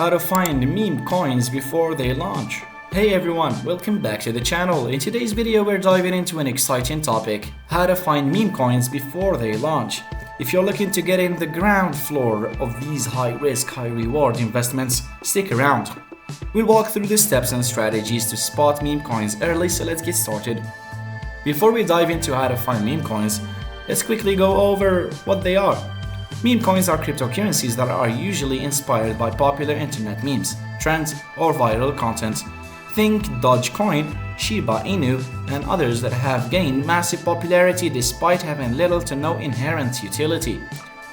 How to find meme coins before they launch. Hey everyone, welcome back to the channel. In today's video we're diving into an exciting topic, how to find meme coins before they launch. If you're looking to get in the ground floor of these high risk, high reward investments, stick around. We'll walk through the steps and strategies to spot meme coins early, so let's get started. Before we dive into how to find meme coins, let's quickly go over what they are. Meme coins are cryptocurrencies that are usually inspired by popular internet memes, trends, or viral content. Think Dogecoin, Shiba Inu, and others that have gained massive popularity despite having little to no inherent utility.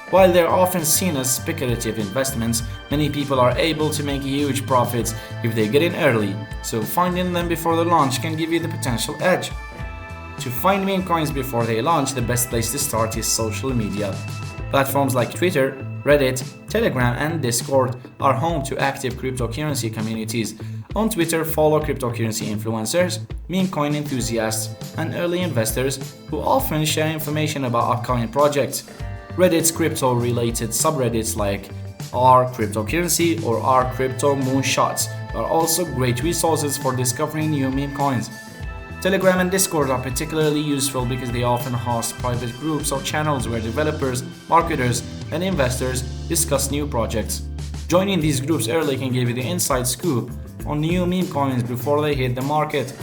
While they're often seen as speculative investments, many people are able to make huge profits if they get in early, so finding them before the launch can give you the potential edge. To find meme coins before they launch, the best place to start is social media. Platforms like Twitter, Reddit, Telegram, and Discord are home to active cryptocurrency communities. On Twitter, follow cryptocurrency influencers, meme coin enthusiasts, and early investors who often share information about upcoming projects. Reddit's crypto-related subreddits like r cryptocurrency or r crypto moonshots are also great resources for discovering new meme coins. Telegram and Discord are particularly useful because they often host private groups or channels where developers, marketers, and investors discuss new projects. Joining these groups early can give you the inside scoop on new meme coins before they hit the market.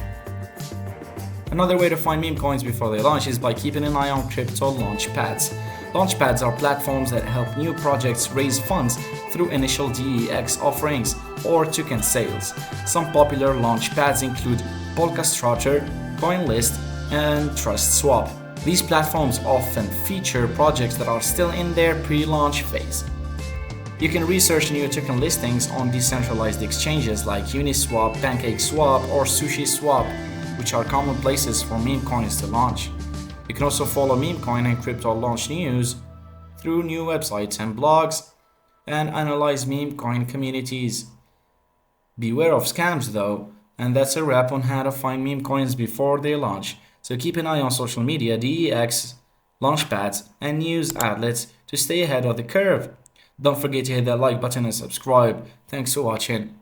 Another way to find meme coins before they launch is by keeping an eye on crypto launchpads. Launchpads are platforms that help new projects raise funds through initial DEX offerings or token sales. Some popular launchpads include Polkastarter, CoinList, and TrustSwap. These platforms often feature projects that are still in their pre-launch phase. You can research new token listings on decentralized exchanges like Uniswap, PancakeSwap, or SushiSwap, which are common places for meme coins to launch. You can also follow meme coin and crypto launch news through new websites and blogs and analyze meme coin communities. Beware of scams though, and that's a wrap on how to find meme coins before they launch. So keep an eye on social media, DEX, launchpads, and news outlets to stay ahead of the curve. Don't forget to hit that like button and subscribe. Thanks for watching.